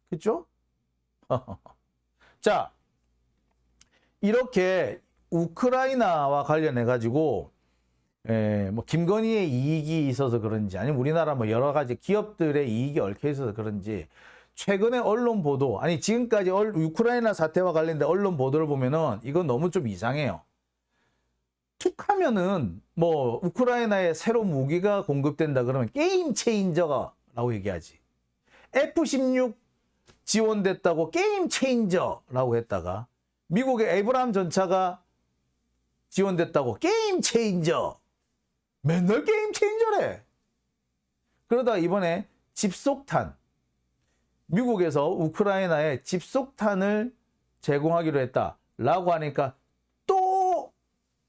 그죠? 자, 이렇게 우크라이나와 관련해 가지고 뭐 김건희의 이익이 있어서 그런지 아니면 우리나라 뭐 여러 가지 기업들의 이익이 얽혀 있어서 그런지 최근에 언론 보도, 아니 지금까지 우크라이나 사태와 관련된 언론 보도를 보면은 이건 너무 좀 이상해요. 툭 하면은 뭐 우크라이나에 새로운 무기가 공급된다 그러면 게임 체인저라고 얘기하지. F-16 지원됐다고 게임 체인저라고 했다가 미국의 에이브람 전차가 지원됐다고 게임 체인저. 맨날 게임 체인저래. 그러다 이번에 집속탄. 미국에서 우크라이나에 집속탄을 제공하기로 했다라고 하니까 또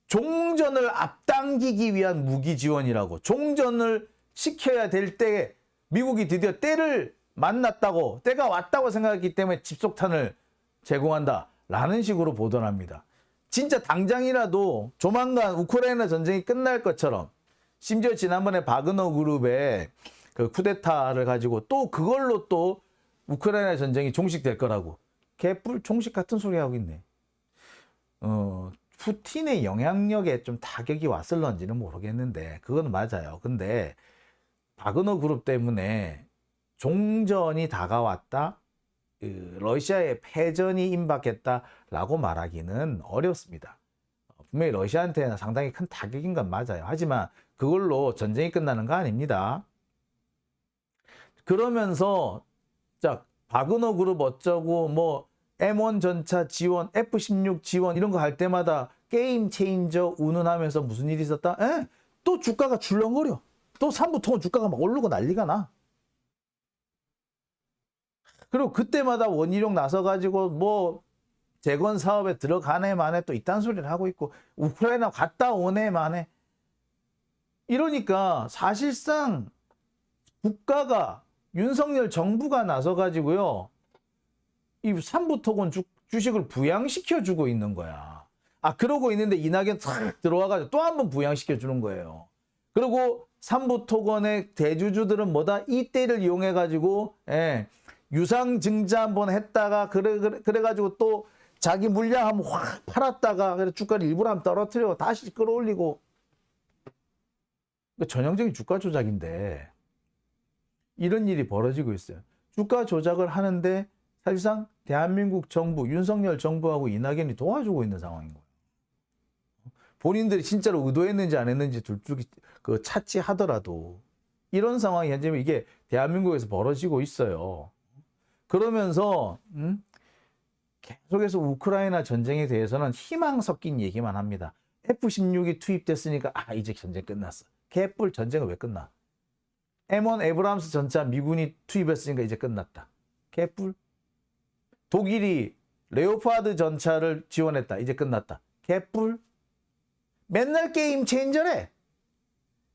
종전을 앞당기기 위한 무기 지원이라고, 종전을 시켜야 될 때에 미국이 드디어 때를 만났다고, 때가 왔다고 생각했기 때문에 집속탄을 제공한다라는 식으로 보도를 합니다. 진짜 당장이라도 조만간 우크라이나 전쟁이 끝날 것처럼, 심지어 지난번에 바그너 그룹의 그 쿠데타를 가지고 또 그걸로 또 우크라이나 전쟁이 종식될 거라고 개뿔 종식 같은 소리 하고 있네. 푸틴의 영향력에 좀 타격이 왔을런지는 모르겠는데 그건 맞아요. 근데 바그너 그룹 때문에 종전이 다가왔다, 러시아의 패전이 임박했다라고 말하기는 어렵습니다. 분명히 러시아한테는 상당히 큰 타격인 건 맞아요. 하지만 그걸로 전쟁이 끝나는 거 아닙니다. 그러면서 자, 바그너 그룹 어쩌고 뭐 M1 전차 지원, F-16 지원 이런 거 할 때마다 게임 체인저 운운하면서 무슨 일이 있었다? 또 주가가 출렁거려. 또 삼부통은 주가가 막 오르고 난리가 나. 그리고 그때마다 원희룡 나서가지고 뭐 재건 사업에 들어가네 마네 또 이딴 소리를 하고 있고, 우크라이나 갔다 오네 마네. 이러니까 사실상 국가가, 윤석열 정부가 나서가지고요, 이 삼부토건 주식을 부양시켜주고 있는 거야. 그러고 있는데 이낙연 탁 들어와가지고 또 한 번 부양시켜주는 거예요. 그리고 삼부토건의 대주주들은 뭐다? 이 때를 이용해가지고, 유상증자 한번 했다가, 그래가지고 또 자기 물량 한번 확 팔았다가, 그래 주가를 일부러 한번 떨어뜨리고 다시 끌어올리고. 전형적인 주가 조작인데, 이런 일이 벌어지고 있어요. 주가 조작을 하는데 사실상 대한민국 정부, 윤석열 정부하고 이낙연이 도와주고 있는 상황인 거예요. 본인들이 진짜로 의도했는지 안 했는지 둘둘이 차치하더라도 이런 상황이 현재 이게 대한민국에서 벌어지고 있어요. 그러면서 계속해서 우크라이나 전쟁에 대해서는 희망 섞인 얘기만 합니다. F-16이 투입됐으니까 이제 전쟁 끝났어. 개뿔, 전쟁은 왜 끝나? M1 에브람스 전차 미군이 투입했으니까 이제 끝났다. 개뿔. 독일이 레오파드 전차를 지원했다. 이제 끝났다. 개뿔. 맨날 게임 체인저래.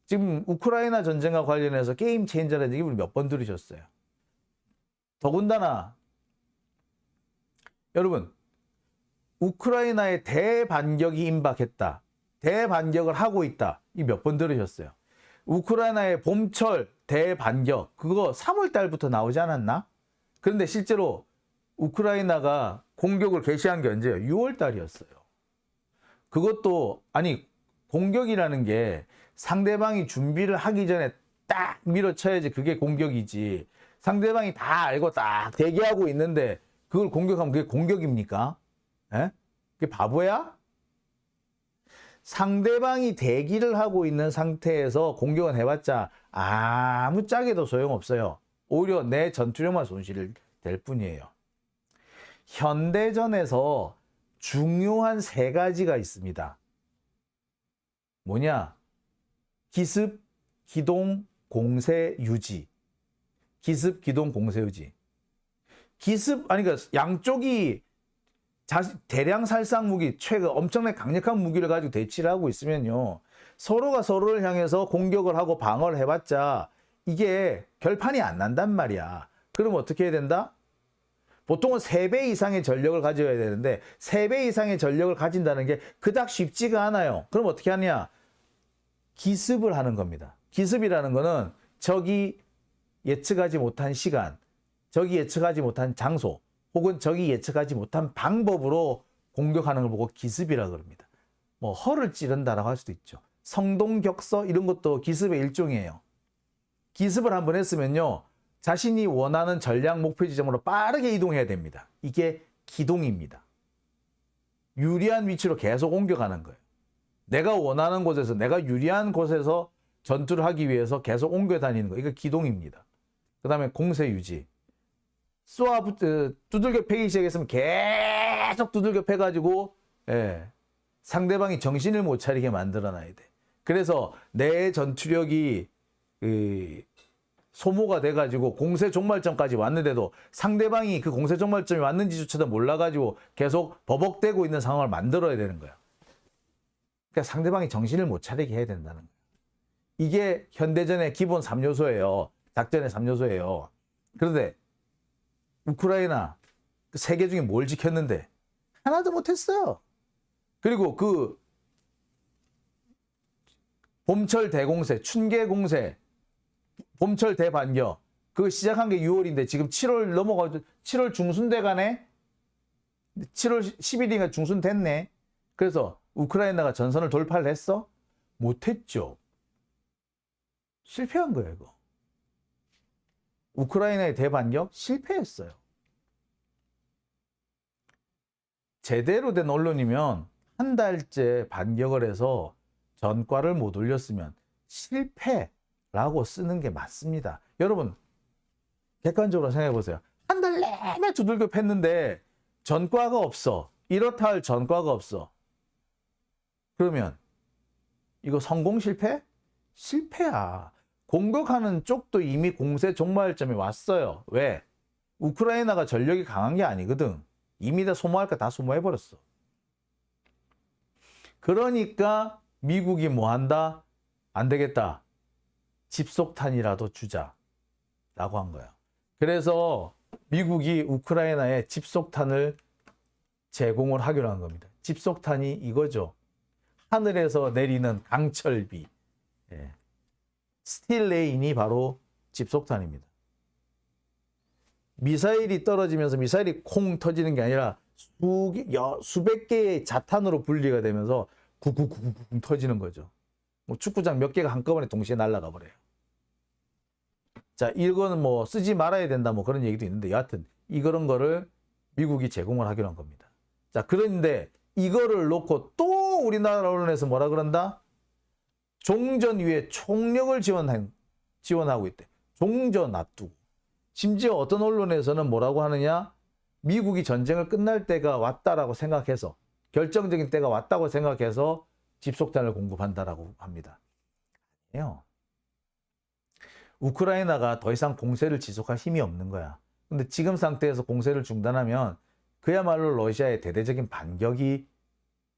지금 우크라이나 전쟁과 관련해서 게임 체인저라는 얘기 우리 몇 번 들으셨어요. 더군다나 여러분, 우크라이나의 대반격이 임박했다. 대반격을 하고 있다. 이 몇 번 들으셨어요. 우크라이나의 봄철 대반격, 그거 3월 달부터 나오지 않았나? 그런데 실제로 우크라이나가 공격을 개시한 게 언제예요? 6월 달이었어요. 그것도 공격이라는 게 상대방이 준비를 하기 전에 딱 밀어쳐야지 그게 공격이지. 상대방이 다 알고 딱 대기하고 있는데 그걸 공격하면 그게 공격입니까? 그게 바보야? 상대방이 대기를 하고 있는 상태에서 공격은 해봤자 아무짝에도 소용없어요. 오히려 내 전투력만 손실이 될 뿐이에요. 현대전에서 중요한 3가지가 있습니다. 뭐냐? 기습, 기동, 공세, 유지. 기습, 기동, 공세, 유지. 기습, 그러니까 양쪽이 대량 살상 무기, 엄청나게 강력한 무기를 가지고 대치를 하고 있으면요, 서로가 서로를 향해서 공격을 하고 방어를 해봤자 이게 결판이 안 난단 말이야. 그럼 어떻게 해야 된다? 보통은 3배 이상의 전력을 가져야 되는데 3배 이상의 전력을 가진다는 게 그닥 쉽지가 않아요. 그럼 어떻게 하냐? 기습을 하는 겁니다. 기습이라는 거는 적이 예측하지 못한 시간, 적이 예측하지 못한 장소 혹은 적이 예측하지 못한 방법으로 공격하는 걸 보고 기습이라고 그럽니다. 뭐 허를 찌른다라고 할 수도 있죠. 성동격서 이런 것도 기습의 일종이에요. 기습을 한번 했으면요, 자신이 원하는 전략 목표 지점으로 빠르게 이동해야 됩니다. 이게 기동입니다. 유리한 위치로 계속 옮겨가는 거예요. 내가 원하는 곳에서, 내가 유리한 곳에서 전투를 하기 위해서 계속 옮겨 다니는 거. 이거 기동입니다. 그 다음에 공세 유지. 두들겨 패기 시작했으면 계속 두들겨 패가지고, 상대방이 정신을 못 차리게 만들어놔야 돼. 그래서 내 전투력이 소모가 돼가지고 공세 종말점까지 왔는데도 상대방이 그 공세 종말점이 왔는지조차도 몰라가지고 계속 버벅대고 있는 상황을 만들어야 되는 거야. 그러니까 상대방이 정신을 못 차리게 해야 된다는 거예요. 이게 현대전의 기본 3요소예요. 작전의 3요소예요. 그런데 우크라이나 그 세 개 중에 뭘 지켰는데 하나도 못했어요. 그리고 그 봄철 대공세, 춘계 공세, 봄철 대반격 그거 시작한 게 6월인데 지금 7월 넘어가지고 7월 중순 돼가네. 7월 10일인가 중순 됐네. 그래서 우크라이나가 전선을 돌파를 했어? 못했죠. 실패한 거예요, 이거. 우크라이나의 대반격 실패했어요. 제대로 된 언론이면 한 달째 반격을 해서 전과를 못 올렸으면 실패라고 쓰는 게 맞습니다. 여러분, 객관적으로 생각해 보세요. 한 달 내내 두들겨 팼는데 전과가 없어. 이렇다 할 전과가 없어. 그러면 이거 성공 실패? 실패야. 공격하는 쪽도 이미 공세 종말점에 왔어요. 왜? 우크라이나가 전력이 강한 게 아니거든. 이미 다 소모할 거 다 소모해버렸어. 그러니까 미국이 뭐 한다? 안 되겠다. 집속탄이라도 주자. 라고 한 거야. 그래서 미국이 우크라이나에 집속탄을 제공을 하기로 한 겁니다. 집속탄이 이거죠. 하늘에서 내리는 강철비. 스틸레인이 바로 집속탄입니다. 미사일이 떨어지면서 미사일이 콩 터지는 게 아니라 수백 개의 자탄으로 분리가 되면서 쿵쿵쿵쿵 터지는 거죠. 뭐 축구장 몇 개가 한꺼번에 동시에 날아가 버려요. 자, 이거는 뭐 쓰지 말아야 된다 뭐 그런 얘기도 있는데 여하튼 이런 거를 미국이 제공을 하기로 한 겁니다. 자, 그런데 이거를 놓고 또 우리나라 언론에서 뭐라 그런다? 종전 위에 총력을 지원하고 있대. 종전 앞두고. 심지어 어떤 언론에서는 뭐라고 하느냐? 미국이 전쟁을 끝날 때가 왔다라고 생각해서, 결정적인 때가 왔다고 생각해서 집속탄을 공급한다라고 합니다. 아니에요. 우크라이나가 더 이상 공세를 지속할 힘이 없는 거야. 근데 지금 상태에서 공세를 중단하면 그야말로 러시아의 대대적인 반격이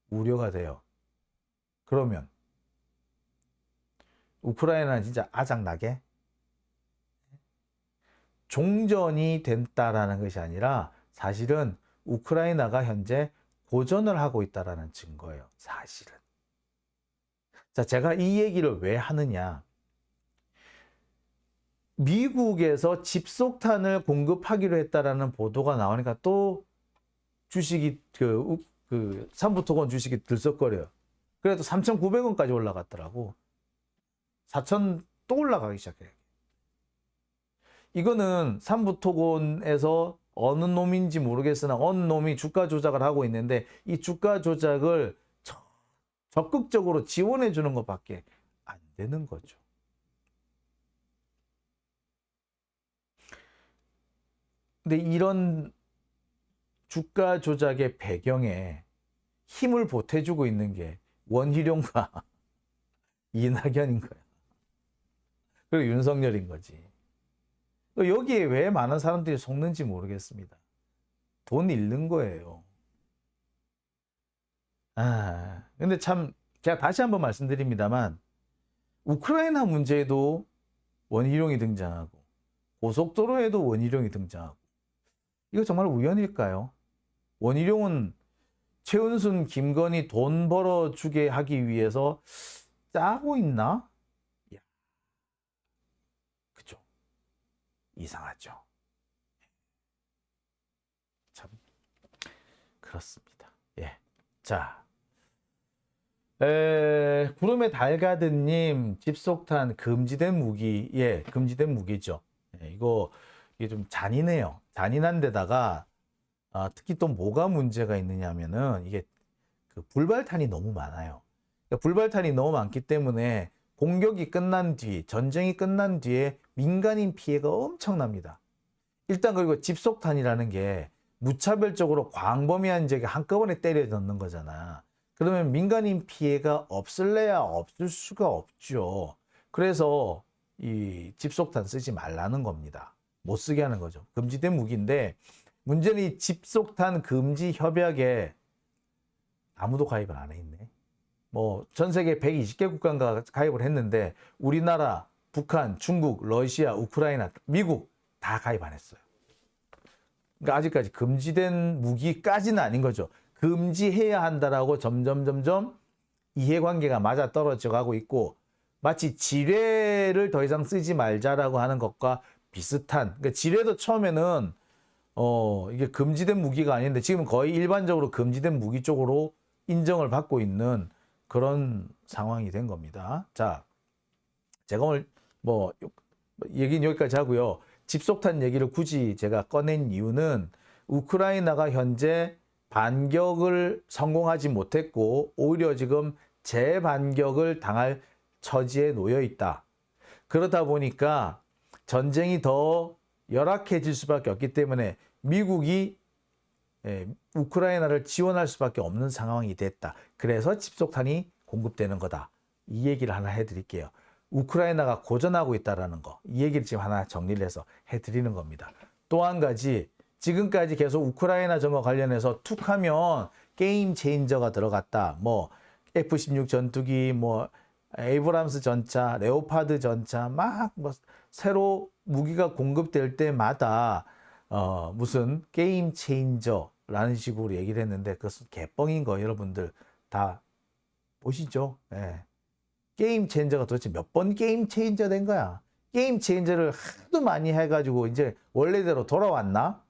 우려가 돼요. 그러면 우크라이나는 진짜 아작나게 종전이 됐다라는 것이 아니라 사실은 우크라이나가 현재 고전을 하고 있다라는 증거예요. 사실은. 자, 제가 이 얘기를 왜 하느냐. 미국에서 집속탄을 공급하기로 했다라는 보도가 나오니까 또 주식이 삼부토건 주식이 들썩거려요. 그래도 3,900원까지 올라갔더라고. 4,000 또 올라가기 시작해요. 이거는 삼부토건에서 어느 놈인지 모르겠으나 어느 놈이 주가 조작을 하고 있는데 이 주가 조작을 적극적으로 지원해 주는 것밖에 안 되는 거죠. 근데 이런 주가 조작의 배경에 힘을 보태주고 있는 게 원희룡과 이낙연인 거야. 그리고 윤석열인 거지. 여기에 왜 많은 사람들이 속는지 모르겠습니다. 돈 잃는 거예요. 근데 참 제가 다시 한번 말씀드립니다만 우크라이나 문제에도 원희룡이 등장하고 고속도로에도 원희룡이 등장하고 이거 정말 우연일까요? 원희룡은 최은순, 김건희 돈 벌어주게 하기 위해서 짜고 있나? 그죠? 이상하죠. 그렇습니다. 예. 자, 구름의 달가든님, 집속탄 금지된 무기, 예, 금지된 무기죠. 예, 이게 좀 잔인해요. 잔인한 데다가, 특히 또 뭐가 문제가 있느냐면은, 이게 그 불발탄이 너무 많아요. 그러니까 불발탄이 너무 많기 때문에 공격이 끝난 뒤, 전쟁이 끝난 뒤에 민간인 피해가 엄청납니다. 일단 그리고 집속탄이라는 게 무차별적으로 광범위한 지역에 한꺼번에 때려 넣는 거잖아. 그러면 민간인 피해가 없을래야 없을 수가 없죠. 그래서 이 집속탄 쓰지 말라는 겁니다. 못 쓰게 하는 거죠. 금지된 무기인데 문제는 이 집속탄 금지 협약에 아무도 가입을 안 해 있네. 뭐 전 세계 120개 국가가 가입을 했는데 우리나라, 북한, 중국, 러시아, 우크라이나, 미국 다 가입 안 했어요. 그러니까 아직까지 금지된 무기까지는 아닌 거죠. 금지해야 한다라고 점점 이해관계가 맞아 떨어져 가고 있고 마치 지뢰를 더 이상 쓰지 말자라고 하는 것과 비슷한, 그러니까 지뢰도 처음에는 이게 금지된 무기가 아닌데 지금 거의 일반적으로 금지된 무기 쪽으로 인정을 받고 있는 그런 상황이 된 겁니다. 자, 제가 오늘 뭐 얘기는 여기까지 하고요. 집속탄 얘기를 굳이 제가 꺼낸 이유는 우크라이나가 현재 반격을 성공하지 못했고 오히려 지금 재반격을 당할 처지에 놓여 있다. 그러다 보니까 전쟁이 더 열악해질 수밖에 없기 때문에 미국이 우크라이나를 지원할 수밖에 없는 상황이 됐다. 그래서 집속탄이 공급되는 거다. 이 얘기를 하나 해드릴게요. 우크라이나가 고전하고 있다는 거. 이 얘기를 지금 하나 정리를 해서 해드리는 겁니다. 또 한 가지, 지금까지 계속 우크라이나 전과 관련해서 툭 하면 게임 체인저가 들어갔다. 뭐 F-16 전투기, 뭐 에이브람스 전차, 레오파드 전차, 막 뭐 새로 무기가 공급될 때마다 무슨 게임 체인저라는 식으로 얘기를 했는데 그것은 개뻥인 거 여러분들 다 보시죠. 예. 게임 체인저가 도대체 몇 번 게임 체인저 된 거야? 게임 체인저를 하도 많이 해가지고 이제 원래대로 돌아왔나?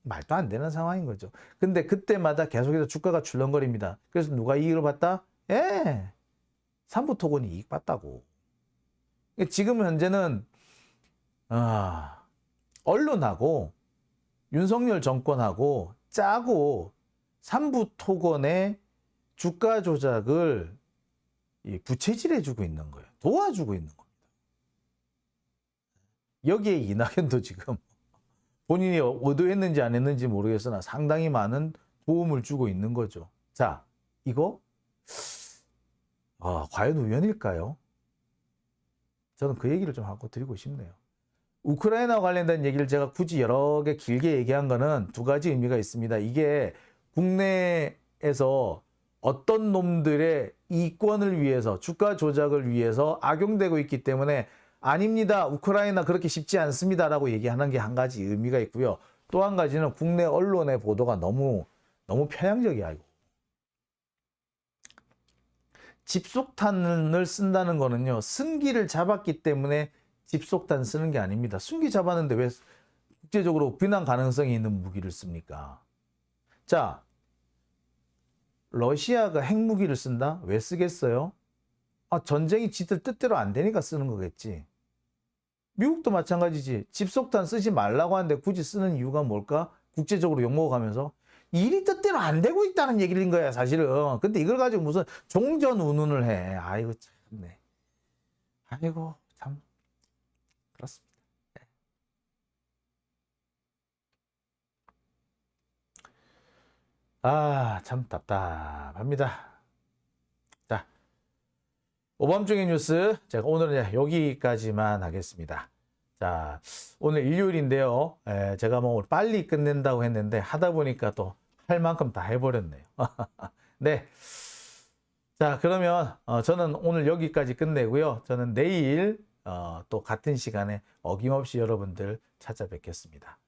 말도 안 되는 상황인 거죠. 근데 그때마다 계속해서 주가가 출렁거립니다. 그래서 누가 이익을 봤다? 예. 삼부토건이 이익 봤다고. 지금 현재는 언론하고 윤석열 정권하고 짜고 삼부토건의 주가 조작을 부채질해주고 있는 거예요. 도와주고 있는 겁니다. 여기에 이낙연도 지금 본인이 의도했는지 안 했는지 모르겠으나 상당히 많은 도움을 주고 있는 거죠. 자, 이거 과연 우연일까요? 저는 그 얘기를 좀 하고 드리고 싶네요. 우크라이나와 관련된 얘기를 제가 굳이 여러 개 길게 얘기한 거는 두 가지 의미가 있습니다. 이게 국내에서 어떤 놈들의 이권을 위해서, 주가 조작을 위해서 악용되고 있기 때문에 아닙니다. 우크라이나 그렇게 쉽지 않습니다라고 얘기하는 게 한 가지 의미가 있고요. 또 한 가지는 국내 언론의 보도가 너무 편향적이야. 이거. 집속탄을 쓴다는 거는요. 승기를 잡았기 때문에 집속탄 쓰는 게 아닙니다. 승기 잡았는데 왜 국제적으로 비난 가능성이 있는 무기를 씁니까? 자, 러시아가 핵무기를 쓴다? 왜 쓰겠어요? 전쟁이 지들 뜻대로 안 되니까 쓰는 거겠지. 미국도 마찬가지지. 집속탄 쓰지 말라고 하는데 굳이 쓰는 이유가 뭘까? 국제적으로 욕먹어가면서 일이 뜻대로 안 되고 있다는 얘기인 거야, 사실은. 근데 이걸 가지고 무슨 종전운운을 해. 아이고, 참네. 아이고, 참. 그렇습니다. 참 답답합니다. 자, 오밤중의 뉴스. 제가 오늘은 여기까지만 하겠습니다. 자, 오늘 일요일인데요. 제가 뭐 빨리 끝낸다고 했는데 하다 보니까 또 할 만큼 다 해버렸네요. 네. 자, 그러면 저는 오늘 여기까지 끝내고요. 저는 내일 또 같은 시간에 어김없이 여러분들 찾아뵙겠습니다.